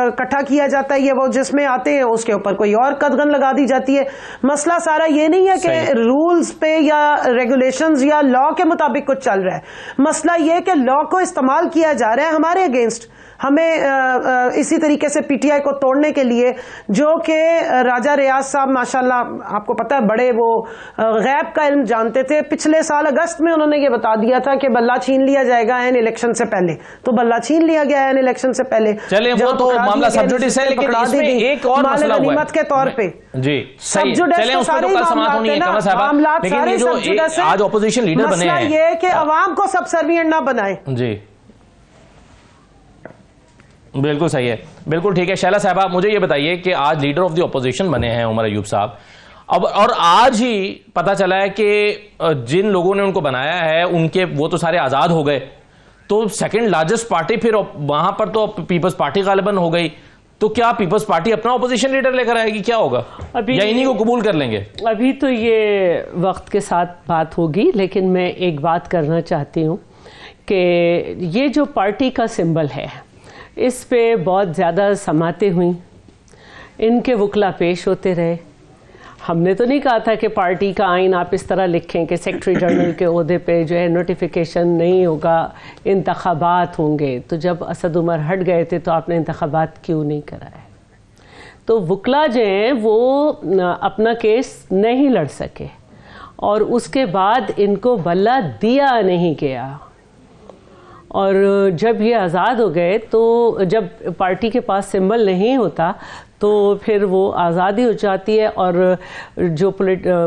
इकट्ठा किया जाता है, ये वो जिसमें आते हैं उसके ऊपर कोई और कदगन लगा दी जाती है। मसला सारा ये नहीं है कि रूल्स पे या रेगुलेशंस या लॉ के मुताबिक कुछ चल रहा है। मसला ये है कि लॉ को इस्तेमाल किया जा रहा है हमारे अगेंस्ट। हमें इसी तरीके से पीटीआई को तोड़ने के लिए, जो कि राजा रियाज साहब माशाल्लाह आपको पता है बड़े वो गैब का इल्म जानते थे। पिछले साल अगस्त में उन्होंने ये बता दिया था कि बल्ला छीन लिया जाएगा एन इलेक्शन से पहले, तो बल्ला छीन लिया गया एन इलेक्शन से पहले। चलिए वो तो मामला सब्जुडिस है, लेकिन इसमें एक और मसला हुआ है के तौर पे जी सही। चलें उस पर तो कल समाप्त होनी है कमल साहब, लेकिन ये जो आज ऑपोजिशन लीडर बने हैं, ये है कि अवाम को सब सर्विएंट ना बनाए। जी बिल्कुल सही है, बिल्कुल ठीक है। शैला साहबा मुझे ये बताइए कि आज लीडर ऑफ द ऑपोजिशन बने हैं उमर अयूब साहब, अब और आज ही पता चला है कि जिन लोगों ने उनको बनाया है उनके वो तो सारे आजाद हो गए, तो सेकंड लार्जेस्ट पार्टी फिर वहां पर तो पीपल्स पार्टी गालिबन हो गई। तो क्या पीपल्स पार्टी अपना ऑपोजिशन लीडर लेकर आएगी, क्या होगा? अभी या इन्हीं को कबूल कर लेंगे? अभी तो ये वक्त के साथ बात होगी, लेकिन मैं एक बात करना चाहती हूँ कि ये जो पार्टी का सिंबल है इस पे बहुत ज़्यादा समाते हुई इनके वकला पेश होते रहे। हमने तो नहीं कहा था कि पार्टी का आइन आप इस तरह लिखें कि सेक्रेटरी जनरल के ओहदे पे जो है नोटिफिकेशन नहीं होगा, इंतखाबात होंगे। तो जब असद उमर हट गए थे तो आपने इंतखाबात क्यों नहीं कराए? तो वकला जो हैं वो अपना केस नहीं लड़ सके और उसके बाद इनको बल्ला दिया नहीं गया। और जब ये आज़ाद हो गए तो जब पार्टी के पास सिंबल नहीं होता तो फिर वो आज़ादी हो जाती है, और जो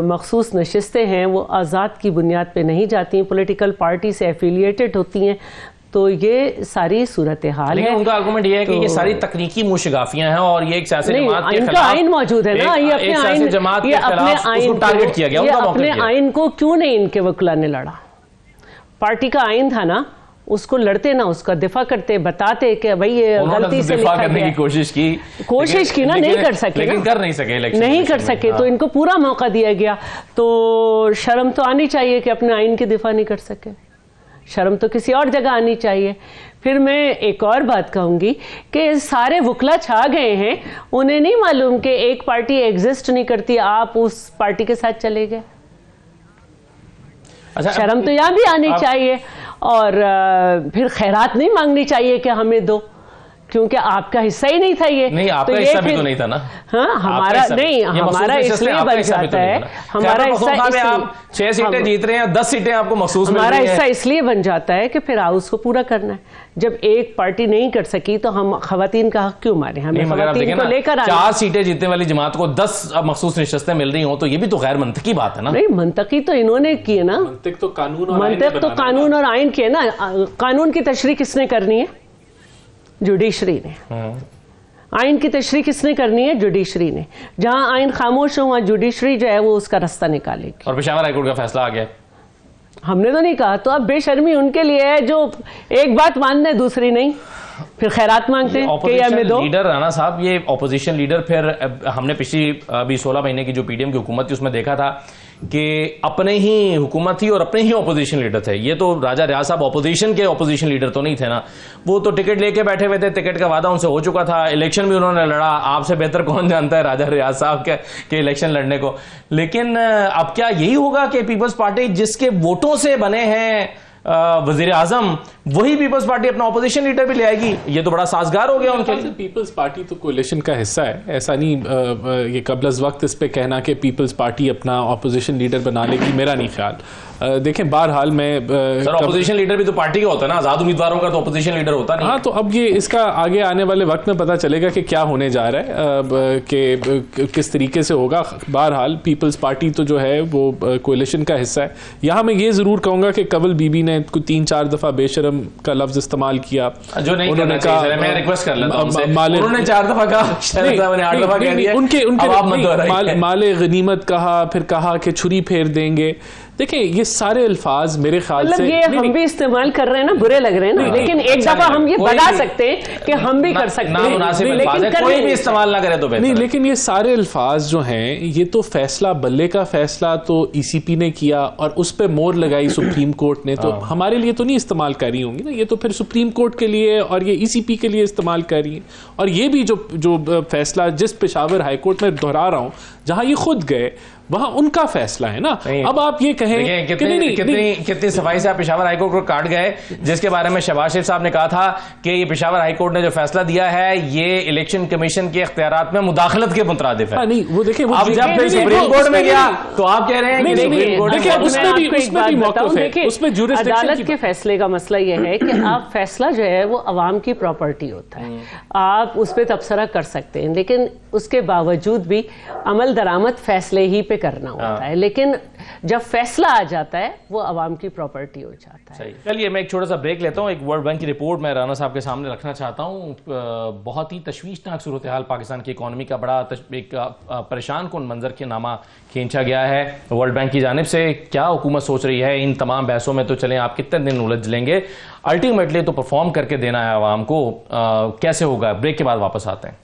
मखसूस नशिस्तें हैं वो आज़ाद की बुनियाद पे नहीं जाती हैं, पॉलिटिकल पार्टी से एफिलिएटेड होती हैं। तो ये सारी सूरत हाल है। उनका आर्गुमेंट ये है कि ये सारी तकनीकी मुशगाफियां हैं और ये एक सियासी जमात के खिलाफ आइन मौजूद है ना, ये अपने आइन जमात के खिलाफ उसको टारगेट किया गया। ये अपने आइन को क्यों नहीं इनके वकीला ने लड़ा? पार्टी का आइन था ना, उसको लड़ते ना, उसका दिफा करते, बताते कि भाई ये गलती से लिखा करने की कोशिश की ना, नहीं कर सके, लेकिन कर नहीं सके, नहीं कर सके। तो इनको पूरा मौका दिया गया। तो शर्म तो आनी चाहिए कि अपने आइन की दिफा नहीं कर सके, शर्म तो किसी और जगह आनी चाहिए। फिर मैं एक और बात कहूंगी कि सारे वकला छा गए हैं, उन्हें नहीं मालूम कि एक पार्टी एग्जिस्ट नहीं करती, आप उस पार्टी के साथ चले गए। अच्छा, शर्म तो यहां भी आनी चाहिए। और फिर खैरात नहीं मांगनी चाहिए कि हमें दो, क्योंकि आपका हिस्सा ही नहीं था ये। नहीं, आपका हिस्सा भी तो नहीं था ना। हाँ, हमारा नहीं, हमारा इसलिए बन जाता है, हमारा हिस्सा 6 सीटें जीत रहे हैं, 10 सीटें आपको महसूस मिल रही हमारा हैं। हिस्सा इसलिए बन जाता है कि फिर हाउस को पूरा करना है। जब एक पार्टी नहीं कर सकी तो हम खवातीन का हक क्यों मारे? हमें खवातीन को लेकर 4 सीटें जीतने वाली जमात को 10 महसूस नशिस्तें मिल रही हो, तो ये भी तो गैर मंतकी बात है ना। नहीं, मंतकी तो इन्होंने की है ना, मंतक तो कानून और आइन की है ना। कानून की तशरीह किसने करनी है? जुडिशरी ने। आइन की तशरीह किसने करनी है? जुडिशरी ने। जहां आइन खामोश हो वहां जुडिशरी जो है वो उसका रास्ता निकालेगी। और पेशावर हाईकोर्ट का फैसला आ गया। हमने तो नहीं कहा। तो अब बेशर्मी उनके लिए है जो एक बात मान दे दूसरी नहीं, फिर खैरात मांगते हैं कि हमें दो। लीडर राणा साहब, ये ऑपोजिशन लीडर, फिर हमने पिछली अभी 16 महीने की जो पीडीएम की हुकूमत थी उसमें देखा था कि अपने ही हुकूमत थी और अपने ही ऑपोजिशन लीडर थे। ये तो राजा रियाज साहब ऑपोजिशन के ऑपोजिशन लीडर तो नहीं थे ना, वो तो टिकट लेके बैठे हुए थे, टिकट का वादा उनसे हो चुका था, इलेक्शन भी उन्होंने लड़ा। आपसे बेहतर कौन जानता है राजा रियाज साहब के इलेक्शन लड़ने को। लेकिन अब क्या यही होगा कि पीपल्स पार्टी जिसके वोटों से बने हैं वजीर आजम, वही पीपल्स पार्टी अपना ऑपोजिशन लीडर भी ले आएगी? ये तो बड़ा साजगार हो गया उनके लिए। पीपल्स पार्टी तो कोalition का हिस्सा है, ऐसा नहीं ये कबल अज़ वक्त इस पे कहना कि पीपल्स पार्टी अपना ऑपोजिशन लीडर बना लेगी, मेरा नहीं ख्याल। देखें, बहरहाल मैं सर, ऑपोजिशन लीडर भी तो पार्टी का होता है ना, आजाद उम्मीदवारों का तो ऑपोजिशन लीडर होता नहीं। हाँ, तो अब ये इसका आगे आने वाले वक्त में पता चलेगा कि क्या होने जा रहा है, कि किस तरीके से होगा। बहरहाल पीपल्स पार्टी तो जो है वो कोalition का हिस्सा है। यहाँ मैं ये जरूर कहूंगा कि कंवल बीबी ने 3-4 दफा बेशरम का लफ्ज इस्तेमाल किया, जो नहीं उन्होंने कहा। मैं रिक्वेस्ट कर लेता हूं उनसे, उन्होंने 4 दफा कहा, शरद साहब ने 8 दफा कह दिया। उनके माले गनीमत कहा, फिर कहा कि छुरी फेर देंगे। देखिए, ये सारे अल्फाज मेरे ख्याल से ये हम भी इस्तेमाल कर रहे हैं ना, बुरे लग रहे हैं ना, लेकिन एक दफा हम ये बता सकते हैं कि हम भी कर सकते हैं, लेकिन कोई भी इस्तेमाल ना करे तो बेहतर नहीं। लेकिन ये सारे अल्फाज जो हैं, ये तो फैसला, बल्ले का फैसला तो ईसीपी ने किया और उस पर मोहर लगाई सुप्रीम कोर्ट ने, तो हमारे लिए तो नहीं इस्तेमाल कर रही होंगी ना, ये तो फिर सुप्रीम कोर्ट के लिए और ये ईसीपी के लिए इस्तेमाल कर रही है। और ये भी जो फैसला जिस पेशावर हाईकोर्ट में दोहरा रहा हूं, जहां ये खुद गए, वहां उनका फैसला है ना। अब आप ये कहें कितनी सफाई से आप पेशावर हाईकोर्ट को काट गए, जिसके बारे में शहबाज शरीफ साहब ने कहा था कि ये पेशावर हाईकोर्ट ने जो फैसला दिया है ये इलेक्शन कमीशन के इख्तियारात में मुदाखलत के मुतरादिफ है। नहीं, वो देखिए, अब जब फिर सुप्रीम कोर्ट में गया तो आप कह रहे हैं कि सुप्रीम कोर्ट उसमें अदालत के फैसले का मसला ये है कि आप फैसला जो है वो अवाम की प्रॉपर्टी होता है, आप उस पर तबसरा कर सकते हैं, लेकिन उसके बावजूद भी अमल दरामद फैसले ही पे करना होता है। लेकिन जब फैसला आ जाता है वो अवाम की प्रॉपर्टी हो जाता है। चलिए, मैं एक छोटा सा ब्रेक लेता हूँ। एक वर्ल्ड बैंक की रिपोर्ट मैं राणा साहब के सामने रखना चाहता हूँ। बहुत ही तशवीशनाक सूरत हाल पाकिस्तान की इकॉनमी का, बड़ा एक परेशान कुन मंजर के नामा खींचा गया है वर्ल्ड बैंक की जानिब से। क्या हुकूमत सोच रही है इन तमाम बहसों में, तो चलें आप कितने दिन उलझ लेंगे, अल्टीमेटली तो परफॉर्म करके देना है आवाम को। कैसे होगा, ब्रेक के बाद वापस आते हैं।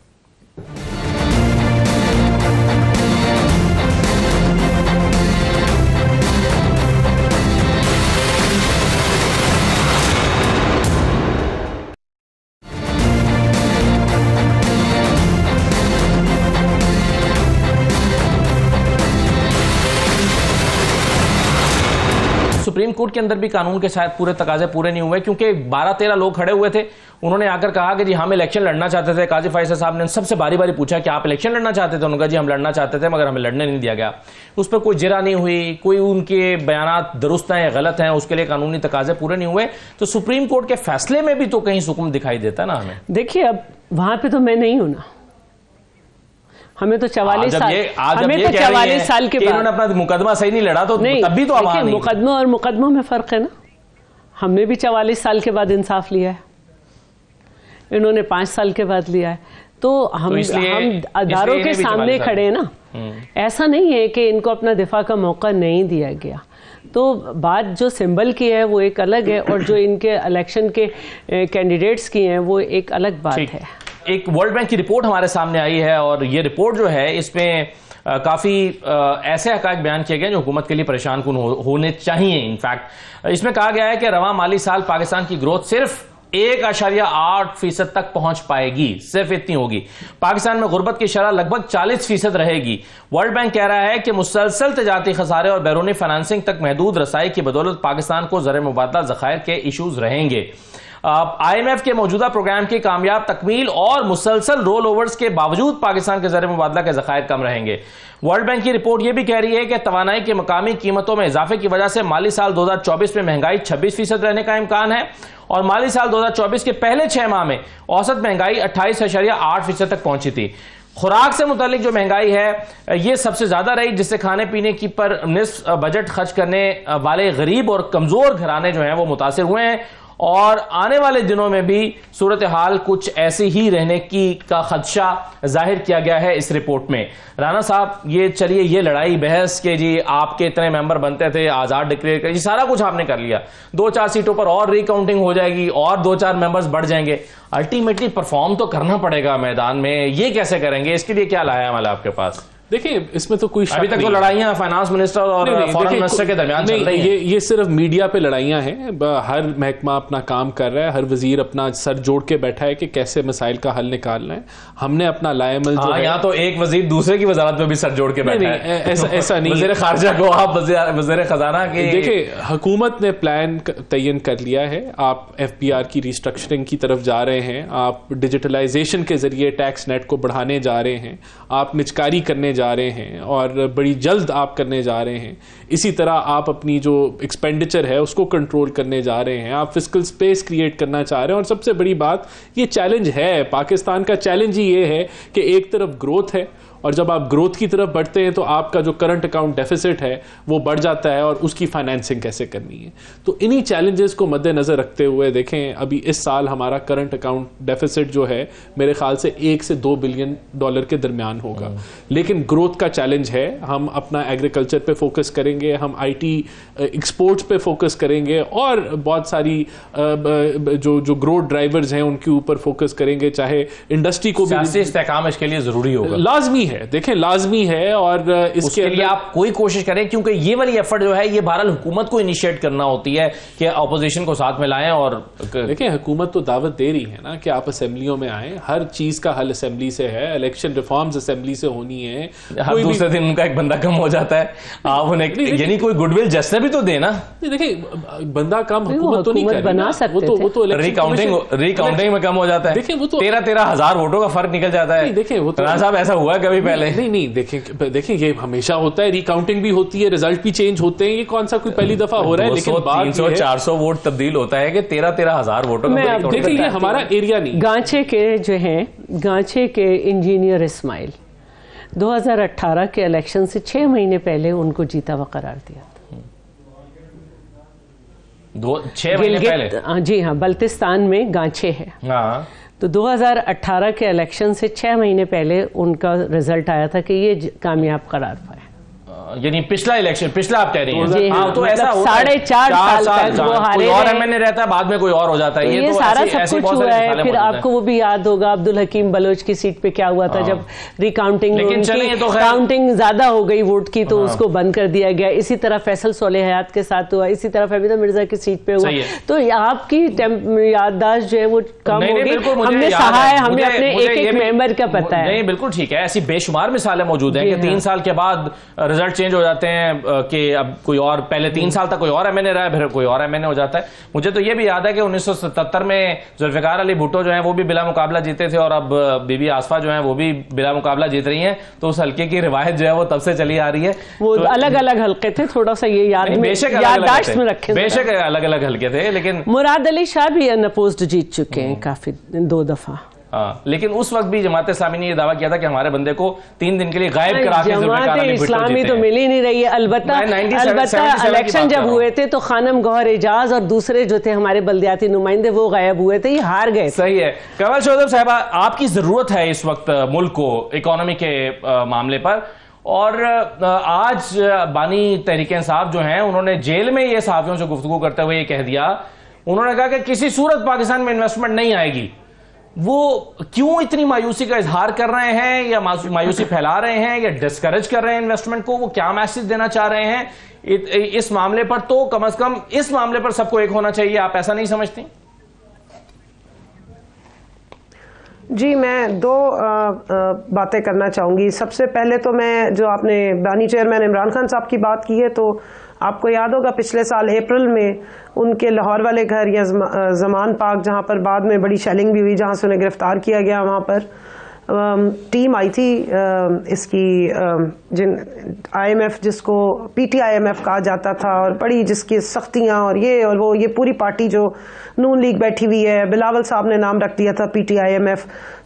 सुप्रीम कोर्ट के अंदर भी कानून के शायद पूरे तकाजे पूरे नहीं हुए, क्योंकि 12-13 लोग खड़े हुए थे। उन्होंने आकर कहा कि जी हम इलेक्शन लड़ना चाहते थे। काजी फैसल साहब ने सबसे बारी बारी पूछा कि आप इलेक्शन लड़ना चाहते थे? उन्होंने कहा जी हम लड़ना चाहते थे, मगर हमें लड़ने नहीं दिया गया। उस पर कोई जिरा नहीं हुई, कोई उनके बयानात दुरुस्त हैं या गलत हैं, उसके लिए कानूनी तकाजे पूरे नहीं हुए। तो सुप्रीम कोर्ट के फैसले में भी तो कहीं सुकून दिखाई देता ना हमें। देखिए, अब वहां पर तो मैं नहीं हूं ना, हमें तो 44 साल, हमें तो 44 साल के बाद इन्होंने अपना मुकदमा सही नहीं लड़ा, तो तब भी तो आवाम नहीं। मुकदमा और मुकदमों में फर्क है ना। हमने भी 44 साल के बाद इंसाफ लिया है, इन्होंने 5 साल के बाद लिया है। तो हम अदारों के सामने खड़े हैं ना, ऐसा नहीं है कि इनको अपना दिफा का मौका नहीं दिया गया। तो बात जो सिंबल की है वो एक अलग है, और जो इनके इलेक्शन के कैंडिडेट्स की हैं वो एक अलग बात है। एक वर्ल्ड बैंक की रिपोर्ट हमारे सामने आई है, और ये रिपोर्ट जो है इसमें काफी ऐसे हक़ाइक़ बयान किए गए जो हुकूमत के लिए परेशान कुन होने चाहिए। इनफैक्ट इसमें कहा गया है कि रवां माली साल पाकिस्तान की ग्रोथ सिर्फ 1.8% तक पहुंच पाएगी, सिर्फ इतनी होगी। पाकिस्तान में गुर्बत की शरह लगभग 40% रहेगी। वर्ल्ड बैंक कह रहा है कि मुसलसल तजारती खसारे और बैरूनी फाइनेंसिंग तक महदूद रसाई की बदौलत पाकिस्तान को ज़र मुबादला ज़खायर के इशूज रहेंगे। IMF के मौजूदा प्रोग्राम की कामयाब तकमील और मुसलसल रोल ओवर्स के बावजूद पाकिस्तान के ज़र मुबादला के ज़खायर कम रहेंगे। वर्ल्ड बैंक की रिपोर्ट यह भी कह रही है कि तवानाई की मकामी कीमतों में इजाफे की वजह से माली साल 2024 में महंगाई 26% रहने का इम्कान है, और माली साल 2024 के पहले 6 माह में औसत महंगाई 28.8% तक पहुंची थी। खुराक से मुतालिक जो महंगाई है ये सबसे ज्यादा रही, जिससे खाने पीने की पर निस्फ बजट खर्च करने वाले गरीब और कमजोर घराने जो हैं वो मुतासिर हुए हैं, और आने वाले दिनों में भी सूरत हाल कुछ ऐसी ही रहने की का खदशा जाहिर किया गया है इस रिपोर्ट में। राना साहब, ये चलिए ये लड़ाई बहस के जी आपके इतने मेंबर बनते थे, आजाद डिक्लेयर कर, ये सारा कुछ आपने कर लिया, 2-4 सीटों पर और रिकाउंटिंग हो जाएगी और 2-4 मेंबर्स बढ़ जाएंगे, अल्टीमेटली परफॉर्म तो करना पड़ेगा मैदान में। ये कैसे करेंगे, इसके लिए क्या लाया है आपके पास? देखिए, इसमें तो कोई अभी तक तो लड़ाइयां फाइनेंस मिनिस्टर और फॉरेन मिनिस्टर के दरमियान चल रही हैं। ये सिर्फ मीडिया पे लड़ाइयां हैं। हर महकमा अपना काम कर रहा है, हर वजीर अपना सर जोड़ के बैठा है कि कैसे मसाइल का हल निकालना है। हमने अपना लाएमल जो है, यहाँ तो एक वजीर दूसरे की वजारत में भी सर जोड़ के बैठा है। ऐसा नहीं, वजीर खारजा को आप वजीर खजाना की। देखिए, हुकूमत ने प्लान तयन कर लिया है। आप FBR की रिस्ट्रक्चरिंग की तरफ जा रहे हैं, आप डिजिटलाइजेशन के जरिए टैक्स नेट को बढ़ाने जा रहे हैं, आप निचकारी करने जा रहे हैं और बड़ी जल्द आप करने जा रहे हैं। इसी तरह आप अपनी जो एक्सपेंडिचर है उसको कंट्रोल करने जा रहे हैं, आप फिस्कल स्पेस क्रिएट करना चाह रहे हैं। और सबसे बड़ी बात, ये चैलेंज है, पाकिस्तान का चैलेंज ही ये है कि एक तरफ ग्रोथ है, और जब आप ग्रोथ की तरफ बढ़ते हैं तो आपका जो करंट अकाउंट डेफिसिट है वो बढ़ जाता है, और उसकी फाइनेंसिंग कैसे करनी है। तो इन्हीं चैलेंजेस को मद्देनजर रखते हुए देखें, अभी इस साल हमारा करंट अकाउंट डेफिसिट जो है मेरे ख्याल से $1 से $2 बिलियन के दरमियान होगा। लेकिन ग्रोथ का चैलेंज है। हम अपना एग्रीकल्चर पे फोकस करेंगे, हम IT एक्सपोर्ट्स पे फोकस करेंगे, और बहुत सारी जो ग्रोथ ड्राइवर्स हैं उनके ऊपर फोकस करेंगे। चाहे इंडस्ट्री को भी इस्तेहकाम इसके लिए जरूरी होगा, लाजमी है। देखें, लाजमी है, और इसके लिए आप कोई कोशिश करें, क्योंकि ये वाली एफर्ट जो है ये बहरहाल हुकूमत को इनिशिएट करना होती है कि अपोजिशन को साथ में लाएं। और देखें, हुकूमत तो दावत दे रही है ना कि आप असेंबलियों में आएं, हर चीज का हल असेंबली से है, इलेक्शन रिफॉर्म्स असेंबली से होनी है। हर दूसरे दिन उनका एक बंदा कम हो जाता है, आप उन्हें यानी कोई गुडविल जस्टिस भी तो देना। देखिए, बंदा कम हुकूमत तो नहीं बना सकते, वो तो रिकाउंटिंग में कम हो जाता है। देखिए, वो तो 13 हजार वोटों का फर्क निकल जाता है। देखिए, वो तो साहब ऐसा हुआ है कभी पहले? नहीं, देखें ये हमेशा होता है, रिकाउंटिंग भी होती है, रिजल्ट भी चेंज होते हैं। ये कौन सा कोई पहली दफा हो रहा है? लेकिन 300-400 वोट तब्दील होता है कि 13 हजार वोटों का। देखिए, ये हमारा एरिया नहीं। गांचे के जो हैं, गांचे के इंजीनियर इस्माइल 2018 के इलेक्शन से 6 महीने पहले उनको जीता हुआ करार दिया था। 6 महीने पहले? जी हाँ, बल्तिस्तान में गांचे है। हाँ, तो 2018 के इलेक्शन से 6 महीने पहले उनका रिजल्ट आया था कि ये कामयाब करार पाए। यानी पिछला इलेक्शन, पिछला आप कह रही हैं? हाँ, तो ऐसा मतलब 4.5 साल तक वो हारे कोई और MNA रहता है, बाद में कोई और हो जाता है। ये तो सारा सब कुछ हुआ है। फिर आपको वो भी याद होगा अब्दुल हकीम बलोच की सीट पे क्या हुआ था, जब रिकाउंटिंग काउंटिंग ज्यादा हो गई वोट की, तो उसको बंद कर दिया गया। इसी तरह फैसल सोले हयात के साथ हुआ, इसी तरह फहमीदा मिर्जा की सीट पे हुआ। तो आपकी याददाश्त जो है वो कम होगी। हमने सहा है, हमें अपने एक मेंबर का पता है। नहीं, बिल्कुल ठीक है। ऐसी बेशुमार मिसालें मौजूद हैं कि 3 साल के बाद रिजल्ट चेंज हो जाते हैं कि अब कोई और, पहले 3 साल तक कोई और MNA रहा है, फिर कोई और MNA हो जाता है। मुझे तो ये भी याद है कि 1977 में जुल्फिकार अली भुट्टो जो है वो भी बिला मुकाबला जीते थे, और अब बीबी आसफा जो है वो भी बिला मुकाबला जीत रही हैं। तो उस हल्के की रिवायत जो है वो तब से चली आ रही है। वो अलग अलग हल्के थे, थोड़ा सा ये याददाश्त में रखे, बेशक अलग अलग हल्के थे। लेकिन मुराद अली शाह भी अनअपोज्ड जीत चुके हैं काफी, 2 दफा। हाँ, लेकिन उस वक्त भी जमात इस्लामी ने यह दावा किया था कि हमारे बंदे को 3 दिन के लिए गायब करा के जमात इस्लामी तो मिल ही नहीं रही है। अलबत्ता इलेक्शन जब हुए थे तो खानम गौहर एजाज और दूसरे जो थे हमारे बल्दियाती नुमाइंदे वो गायब हुए थे, ये हार गए। सही है। कमल चौधरी साहबा, आपकी जरूरत है इस वक्त मुल्क को इकोनॉमी के मामले पर, और आज बानी तहरीक इंसाफ जो हैं उन्होंने जेल में ये सहाफियों से गुफ्तगू करते हुए ये कह दिया, उन्होंने कहा कि किसी सूरत पाकिस्तान में इन्वेस्टमेंट नहीं आएगी। वो क्यों इतनी मायूसी का इजहार कर रहे हैं, या मायूसी फैला रहे हैं, या डिस्करेज कर रहे हैं इन्वेस्टमेंट को? वो क्या मैसेज देना चाह रहे हैं इस मामले पर? तो कम से कम इस मामले पर सबको एक होना चाहिए, आप ऐसा नहीं समझती? जी, मैं 2 बातें करना चाहूंगी। सबसे पहले तो मैं, जो आपने बानी चेयरमैन इमरान खान साहब की बात की है, तो आपको याद होगा पिछले साल अप्रैल में उनके लाहौर वाले घर या जमान पार्क, जहां पर बाद में बड़ी शेलिंग भी हुई, जहां से उन्हें गिरफ्तार किया गया, वहां पर टीम आई थी इसकी IMF, जिसको PTIMF कहा जाता था, और बड़ी जिसकी सख्तियां और ये पूरी पार्टी जो नून लीग बैठी हुई है, बिलावल साहब ने नाम रख दिया था PTIMF।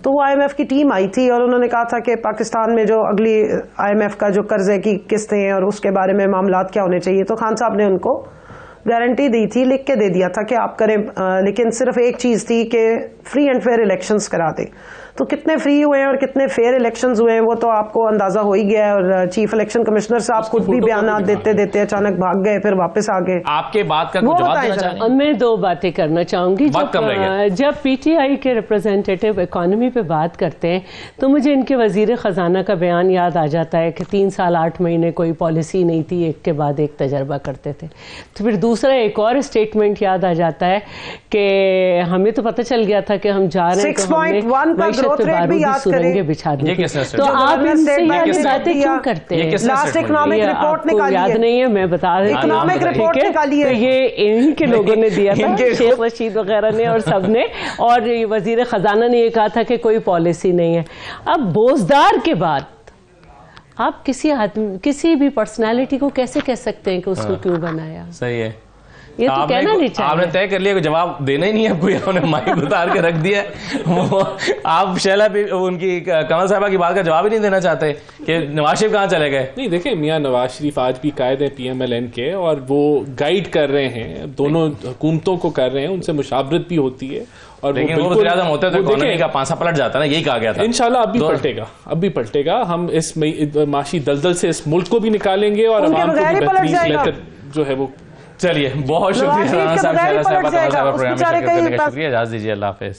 तो वो IMF की टीम आई थी और उन्होंने कहा था कि पाकिस्तान में जो अगली IMF का जो कर्जे की किस्तें हैं और उसके बारे में मामलात क्या होने चाहिए, तो खान साहब ने उनको गारंटी दी थी, लिख के दे दिया था कि आप करें, लेकिन सिर्फ एक चीज थी कि फ्री एंड फेयर इलेक्शंस करा दें। तो कितने फ्री हुए हैं और कितने फेयर इलेक्शंस हुए हैं वो तो आपको अंदाजा हो ही गया है, और चीफ इलेक्शन कमिश्नर साहब खुद भी बयान देते देते अचानक भाग गए, फिर वापस आ गए। आपके बात का जवाब देना चाहिए। मैं 2 बातें करना चाहूंगी। जब PTI के रिप्रेजेंटेटिव इकोनॉमी पे बात करते हैं तो मुझे इनके वजीर खजाना का बयान याद आ जाता है कि 3 साल 8 महीने कोई पॉलिसी नहीं थी, एक के बाद एक तजर्बा करते थे। तो फिर दूसरा एक और स्टेटमेंट याद आ जाता है कि हमें तो पता चल गया था कि हम जा रहे हैं, 6.1 का ग्रोथ रेट भी याद करें। बिछा दी। तो आप इनसे ये बातें क्यों करते हैं? लास्ट इकोनॉमिक रिपोर्ट निकाली है, याद नहीं है, मैं बता रही हूँ। इकोनॉमिक रिपोर्ट निकाली है, ये इन्हीं के लोगों ने दिया था, शेख रशीद वगैरह ने और सब ने, और वजीर खजाना ने ये कहा था कि कोई पॉलिसी नहीं है। अब बोझदार के बाद आप किसी भी पर्सनालिटी को कैसे कह सकते हैं कि उसको क्यों बनाया? सही है, ये तो कहना नहीं चाहिए। आपने तय कर लिया, जवाब देना ही नहीं है आपको, आपने माइक उतार के रख दिया। वो आप शैला उनकी कमल साहबा की बात का जवाब ही नहीं देना चाहते कि नवाज शरीफ कहाँ चले गए? नहीं, देखिए मियां नवाज शरीफ आज भी कायद है PMLN के, और वो गाइड कर रहे हैं, दोनों हुकूमतों को कर रहे हैं, उनसे मुशावरत भी होती है। और लेकिन वो वज़ीर आज़म होते तो इकोनॉमी का पांसा पलट जाता ना, यही कहा गया था। इंशाल्लाह अब भी पलटेगा। हम इस माशी दलदल से इस मुल्क को भी निकालेंगे और अवाम को भी बेहतर जो है वो। चलिए, बहुत शुक्रिया, शुक्रिया, इजाज़त दीजिए, अल्लाह हाफिज़।